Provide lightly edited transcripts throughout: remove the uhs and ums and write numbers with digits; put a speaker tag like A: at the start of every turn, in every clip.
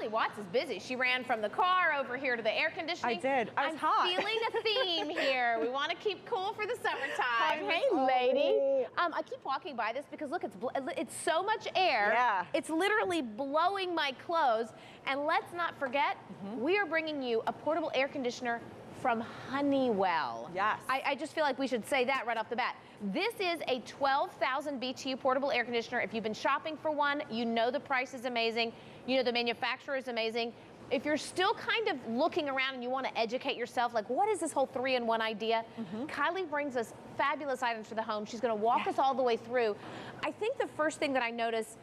A: Kylie Watts is busy. She ran from the car over here to the air conditioning.
B: I did. I was hot.
A: I'm feeling a theme here. We want to keep cool for the summertime. Hey,
B: Oh,
A: lady. I keep walking by this because look, it's so much air.
B: Yeah.
A: It's literally blowing my clothes. And let's not forget, we are bringing you a portable air conditioner from Honeywell.
B: Yes.
A: I just feel like we should say that right off the bat. This is a 12,000 BTU portable air conditioner. If you've been shopping for one, you know the price is amazing. You know the manufacturer is amazing. If you're still kind of looking around and you want to educate yourself, like what is this whole 3-in-1 idea? Kylie brings us fabulous items for the home. She's going to walk us all the way through. I think the first thing that I notice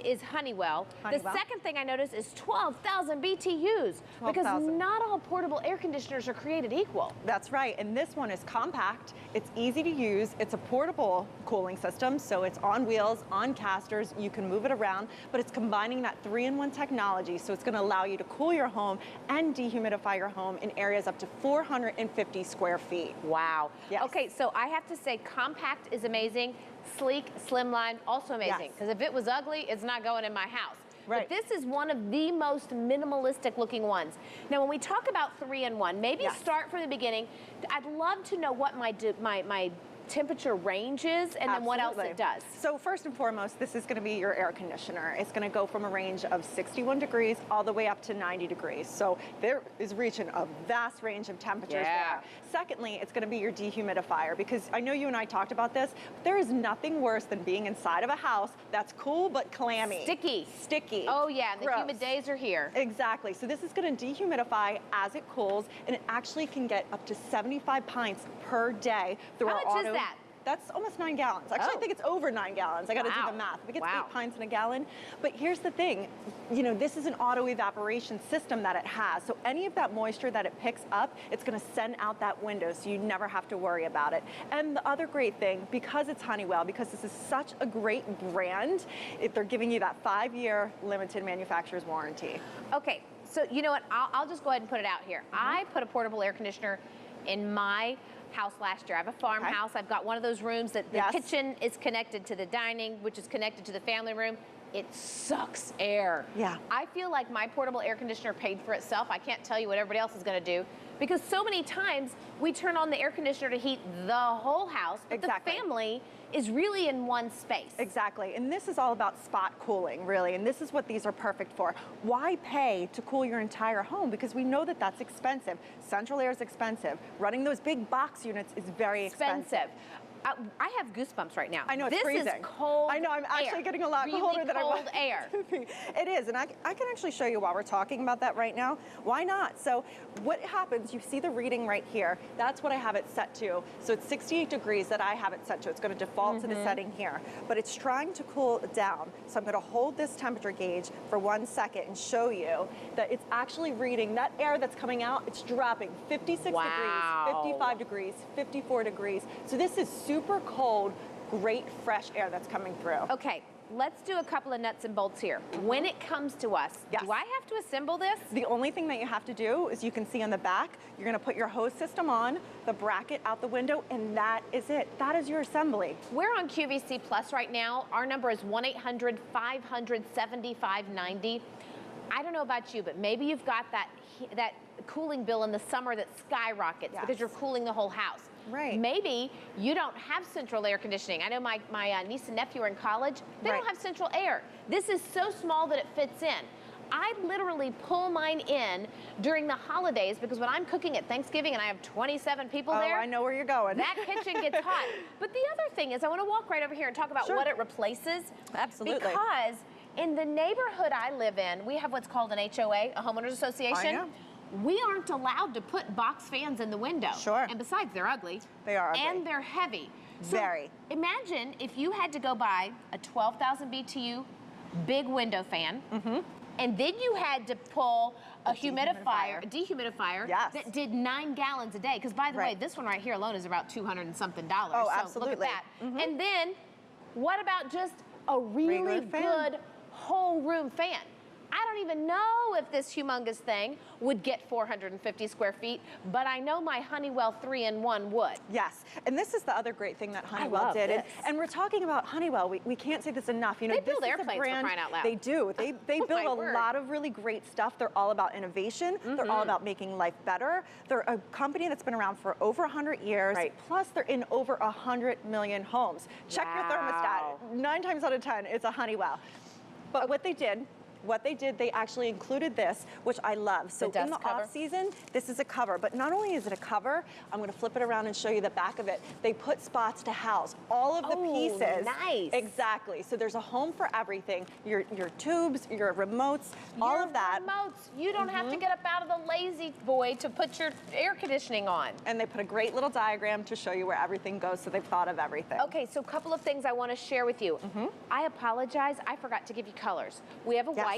A: is Honeywell. The second thing I noticed is 12,000 BTUs because not all portable air conditioners are created equal.
B: That's right, and this one is compact, it's easy to use, it's a portable cooling system, so it's on wheels, on casters, you can move it around, but it's combining that 3-in-1 technology, so it's gonna allow you to cool your home and dehumidify your home in areas up to 450 square feet.
A: Wow.
B: Yes.
A: Okay, so I have to say compact is amazing. Sleek, slimline, also amazing. Because if it was ugly, it's not going in my house.
B: Right.
A: But this is one of the most minimalistic looking ones. Now, when we talk about 3-in-1, maybe start from the beginning. I'd love to know what my temperature range is and then what else it does.
B: So first and foremost, this is going to be your air conditioner. It's going to go from a range of 61 degrees all the way up to 90 degrees. So there is reaching a vast range of temperatures there. Secondly, it's going to be your dehumidifier because I know you and I talked about this. There is nothing worse than being inside of a house that's cool but clammy. Sticky.
A: Oh yeah, the humid days are here.
B: Exactly. So this is going to dehumidify as it cools, and it actually can get up to 75 pints per day through our auto.
A: How much is that?
B: That's almost 9 gallons. Actually, I think it's over 9 gallons. I got to do the math. I think it's 8 pints in a gallon. But here's the thing, you know, this is an auto evaporation system that it has. So any of that moisture that it picks up, it's going to send out that window, so you never have to worry about it. And the other great thing, because it's Honeywell, because this is such a great brand, if they're giving you that 5-year limited manufacturer's warranty.
A: Okay, so you know what? I'll just go ahead and put it out here. I put a portable air conditioner in my house last year. I have a farmhouse. I've got one of those rooms that the kitchen is connected to the dining, which is connected to the family room. It sucks air.
B: Yeah.
A: I feel like my portable air conditioner paid for itself. I can't tell you what everybody else is going to do because so many times we turn on the air conditioner to heat the whole house, but the family is really in one space.
B: Exactly, and this is all about spot cooling, really, and this is what these are perfect for. Why pay to cool your entire home? Because we know that that's expensive. Central air is expensive. Running those big box units is very expensive.
A: I have goosebumps right now.
B: I know, it's freezing.
A: This is cold
B: I know, I'm actually getting a lot colder than I was.
A: Cold air.
B: It is, and I can actually show you while we're talking about that right now. Why not? So what happens, you see the reading right here. That's what I have it set to. So it's 68 degrees that I have it set to. It's going to default to the setting here. But it's trying to cool down. So I'm going to hold this temperature gauge for 1 second and show you that it's actually reading that air that's coming out. It's dropping 56 degrees, 55 degrees, 54 degrees. So this is super cold, great fresh air that's coming through.
A: Okay, let's do a couple of nuts and bolts here. When it comes to us, do I have to assemble this?
B: The only thing that you have to do is you can see on the back, you're gonna put your hose system on, the bracket out the window, and that is it. That is your assembly.
A: We're on QVC Plus right now. Our number is 1-800-500-7590. I don't know about you, but maybe you've got that cooling bill in the summer that skyrockets because you're cooling the whole house.
B: Right.
A: Maybe you don't have central air conditioning. I know my niece and nephew are in college. They don't have central air. This is so small that it fits in. I literally pull mine in during the holidays because when I'm cooking at Thanksgiving and I have 27 people there.
B: Oh, I know where you're going.
A: That kitchen gets hot. But the other thing is I want to walk right over here and talk about what it replaces.
B: Absolutely.
A: Because in the neighborhood I live in, we have what's called an HOA, a homeowners association.
B: I know.
A: We aren't allowed to put box fans in the window.
B: Sure.
A: And besides, they're ugly.
B: They are ugly.
A: And they're heavy. So
B: Very.
A: Imagine if you had to go buy a 12,000 BTU big window fan, and then you had to pull a dehumidifier that did 9 gallons a day. Because by the way, this one right here alone is about $200 and something.
B: Oh,
A: so
B: absolutely.
A: look at that. And then, what about just a really good whole room fan? I don't even know if this humongous thing would get 450 square feet, but I know my Honeywell 3-in-1 would.
B: Yes, and this is the other great thing that Honeywell did. And we're talking about Honeywell. We can't say this enough. You know,
A: They
B: this
A: build
B: is
A: airplanes,
B: a brand,
A: for crying out loud.
B: They do. They build a lot of really great stuff. They're all about innovation. They're all about making life better. They're a company that's been around for over 100 years. Plus, they're in over 100 million homes. Check your thermostat. 9 times out of 10, it's a Honeywell. But what they did, they actually included this, which I love. So in the off season, this is a cover. But not only is it a cover, I'm going to flip it around and show you the back of it. They put spots to house all of the pieces.
A: Nice.
B: Exactly. So there's a home for everything. Your tubes, your remotes, all of that.
A: Remotes. You don't have to get up out of the lazy boy to put your air conditioning on.
B: And they put a great little diagram to show you where everything goes. So they've thought of everything.
A: Okay, so a couple of things I want to share with you. I apologize. I forgot to give you colors. We have a white.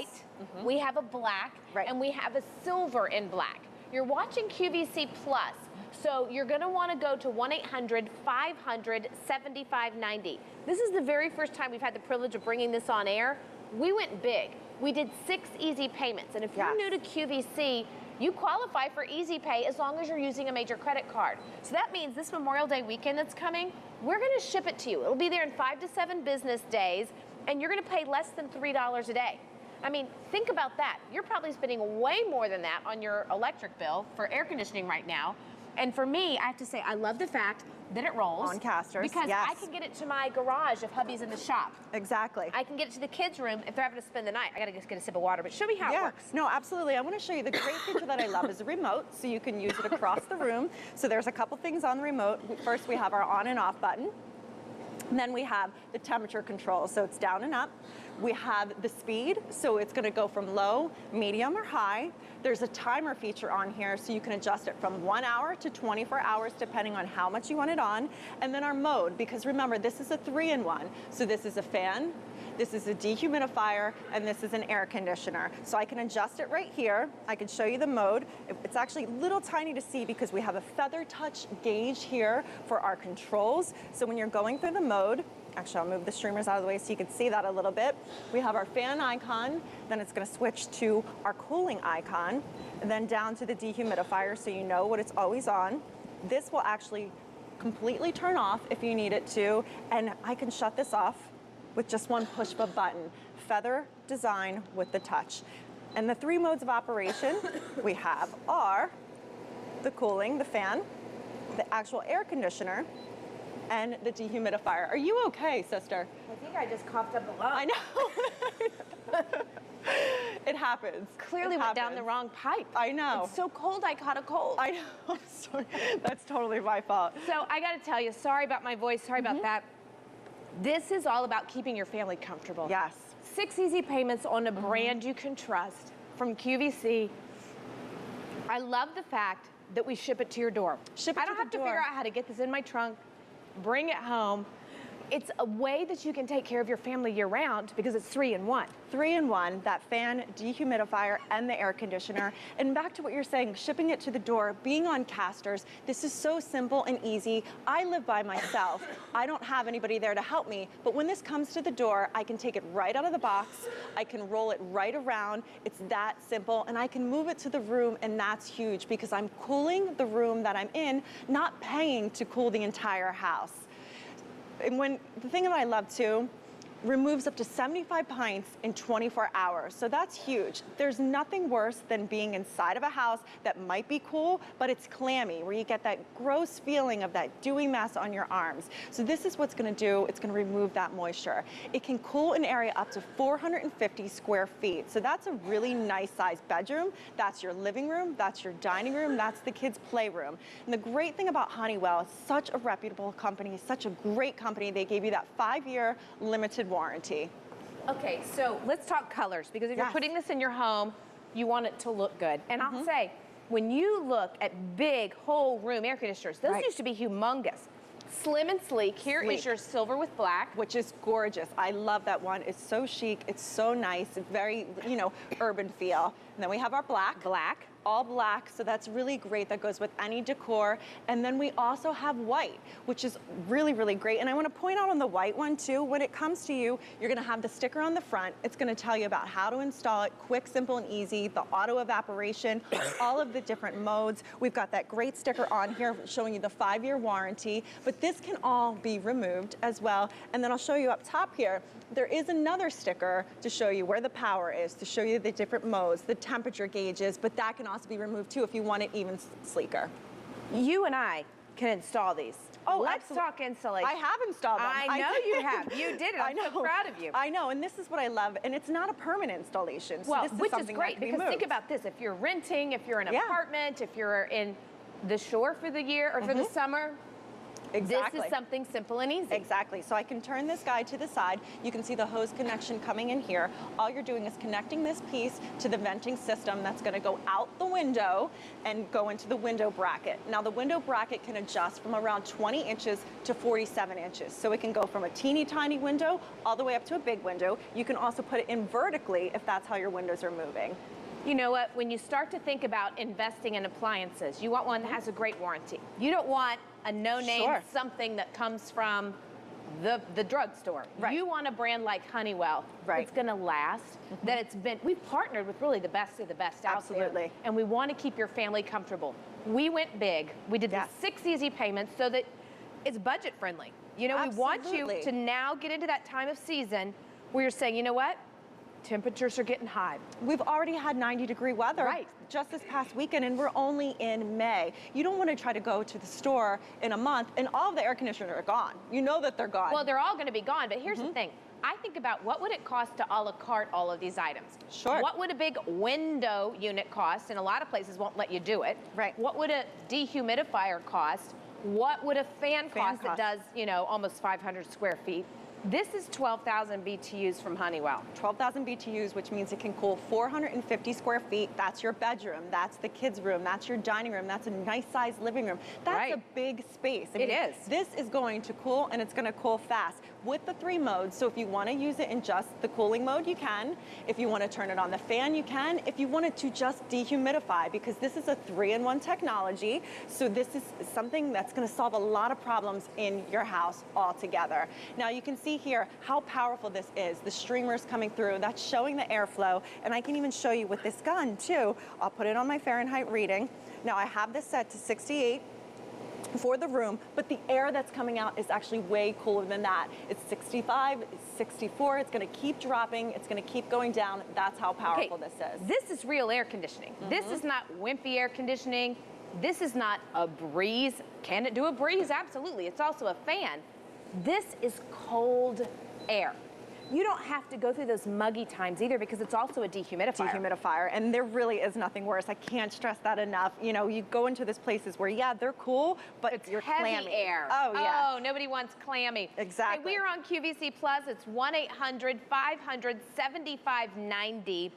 A: We have a black, and we have a silver in black. You're watching QVC Plus, so you're going to want to go to 1-800-500-7590. This is the very first time we've had the privilege of bringing this on air. We went big. We did 6 easy payments, and if you're new to QVC, you qualify for easy pay as long as you're using a major credit card. So that means this Memorial Day weekend that's coming, we're going to ship it to you. It'll be there in 5 to 7 business days, and you're going to pay less than $3 a day. I mean, think about that. You're probably spending way more than that on your electric bill for air conditioning right now. And for me, I have to say, I love the fact that it rolls.
B: On casters,
A: because I can get it to my garage if hubby's in the shop.
B: Exactly.
A: I can get it to the kids' room if they're having to spend the night. I gotta just get a sip of water, but show me how it works.
B: No, absolutely. I want to show you the great feature that I love is the remote, so you can use it across the room. So there's a couple things on the remote. First, we have our on and off button. And then we have the temperature control, so it's down and up. We have the speed, so it's going to go from low, medium, or high. There's a timer feature on here, so you can adjust it from 1 hour to 24 hours, depending on how much you want it on. And then our mode, because remember, this is a 3-in-1. So this is a fan, this is a dehumidifier, and this is an air conditioner. So I can adjust it right here. I can show you the mode. It's actually a little tiny to see because we have a feather touch gauge here for our controls. So when you're going through the mode, actually I'll move the streamers out of the way so you can see that a little bit. We have our fan icon, then it's gonna switch to our cooling icon, and then down to the dehumidifier so you know what it's always on. This will actually completely turn off if you need it to, and I can shut this off with just one push of a button. Feather design with the touch. And the 3 modes of operation we have are the cooling, the fan, the actual air conditioner, and the dehumidifier. Are you okay, sister?
A: I think I just coughed up a lung.
B: I know. It happens.
A: Clearly went down the wrong pipe.
B: I know.
A: It's so cold I caught a cold.
B: I know. Sorry. That's totally my fault.
A: So I got to tell you, sorry about my voice, sorry about that. This is all about keeping your family comfortable.
B: Yes.
A: 6 easy payments on a brand you can trust from QVC. I love the fact that we ship it to your door. I don't have to figure out how to get this in my trunk, bring it home. It's a way that you can take care of your family year-round because it's 3-in-1.
B: 3-in-1, that fan, dehumidifier, and the air conditioner. And back to what you're saying, shipping it to the door, being on casters, this is so simple and easy. I live by myself. I don't have anybody there to help me, but when this comes to the door, I can take it right out of the box. I can roll it right around. It's that simple, and I can move it to the room, and that's huge because I'm cooling the room that I'm in, not paying to cool the entire house. And the thing that I love too, removes up to 75 pints in 24 hours. So that's huge. There's nothing worse than being inside of a house that might be cool, but it's clammy, where you get that gross feeling of that dewy mess on your arms. So this is what's gonna do, it's gonna remove that moisture. It can cool an area up to 450 square feet. So that's a really nice sized bedroom. That's your living room, that's your dining room, that's the kids' playroom. And the great thing about Honeywell, is such a reputable company, such a great company, they gave you that 5-year limited warranty.
A: Okay, so let's talk colors, because if you're putting this in your home, you want it to look good. And I'll say, when you look at big whole room air conditioners, those used to be humongous. Slim and sleek. Here is your silver with black.
B: Which is gorgeous. I love that one. It's so chic. It's so nice. It's very, urban feel. And then we have our black.
A: Black.
B: all black, so that's really great. That goes with any decor. And then we also have white, which is really, really great. And I want to point out on the white one too, when it comes to you, you're going to have the sticker on the front. It's going to tell you about how to install it, quick, simple, and easy, the auto evaporation, all of the different modes. We've got that great sticker on here showing you the 5-year warranty, but this can all be removed as well. And then I'll show you up top here, there is another sticker to show you where the power is, to show you the different modes, the temperature gauges, but that can also be removed too if you want it even sleeker.
A: You and I can install these.
B: Oh,
A: let's talk insulation.
B: I have installed them.
A: I know you have. You did it. I'm so proud of you.
B: I know, and this is what I love, and it's not a permanent installation. So
A: well,
B: this is
A: which is
B: something
A: great,
B: that can be
A: because
B: moved.
A: think about this. If you're renting, if you're in an apartment, if you're in the shore for the year or for the summer,
B: Exactly.
A: this is something simple and easy.
B: Exactly. So I can turn this guy to the side. You can see the hose connection coming in here. All you're doing is connecting this piece to the venting system that's going to go out the window and go into the window bracket. Now the window bracket can adjust from around 20 inches to 47 inches. So it can go from a teeny tiny window all the way up to a big window. You can also put it in vertically if that's how your windows are moving.
A: You know what? When you start to think about investing in appliances, you want one that has a great warranty. You don't want a no-name something that comes from the drugstore.
B: Right.
A: You want a brand like Honeywell that's going to last, that it's been, we've partnered with really the best of the best out there. And we want to keep your family comfortable. We went big. We did the 6 easy payments so that it's budget friendly. You know, we want you to now get into that time of season where you're saying, you know what? Temperatures are getting high.
B: We've already had 90-degree weather just this past weekend, and we're only in May. You don't want to try to go to the store in a month and all of the air conditioners are gone. You know that they're gone.
A: Well, they're all going to be gone, but here's the thing. I think about what would it cost to a la carte all of these items.
B: Sure.
A: What would a big window unit cost? And a lot of places won't let you do it.
B: Right.
A: What would a dehumidifier cost? What would a fan cost that does, you know, almost 500 square feet? This is 12,000 BTUs from Honeywell. 12,000 BTUs, which means it can cool 450 square feet. That's your bedroom, that's the kids' room, that's your dining room, that's a nice-sized living room. That's a big space. I mean, it is. This is going to cool, and it's going to cool fast with the 3 modes. So if you want to use it in just the cooling mode, you can. If you want to turn it on the fan, you can. If you wanted to just dehumidify, because this is a 3-in-1 technology, so this is something that's going to solve a lot of problems in your house altogether. Now you can see here how powerful this is. The streamers coming through, that's showing the airflow, and I can even show you with this gun too. I'll put it on my Fahrenheit reading. Now I have this set to 68 for the room, but the air that's coming out is actually way cooler than that. It's 65, it's 64, it's gonna keep dropping, it's gonna keep going down. That's how powerful this is. This is real air conditioning. This is not wimpy air conditioning. This is not a breeze. Can it do a breeze? Absolutely. It's also a fan. This is cold air. You don't have to go through those muggy times either, because it's also a dehumidifier.
B: And there really is nothing worse. I can't stress that enough. You know, you go into those places where, yeah, they're cool, but
A: it's
B: you're
A: heavy
B: clammy.
A: air.
B: Oh, yeah.
A: Oh, nobody wants clammy.
B: Exactly.
A: Hey, we are on QVC Plus. It's 1-800-500-7590.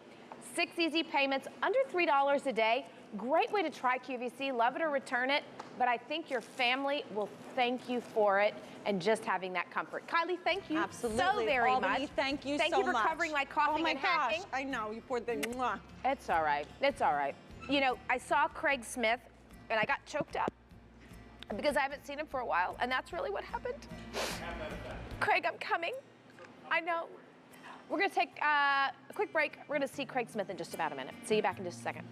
A: 6 easy payments, under $3 a day. Great way to try QVC. Love it or return it. But I think your family will thank you for it and just having that comfort. Kylie, thank you so very much.
B: Thank you so much.
A: Thank you for covering my coughing and hacking.
B: I know, you poured the mwah.
A: It's all right. It's all right. You know, I saw Craig Smith and I got choked up because I haven't seen him for a while, and that's really what happened. Craig, I'm coming. I know. We're going to take a quick break. We're going to see Craig Smith in just about a minute. See you back in just a second.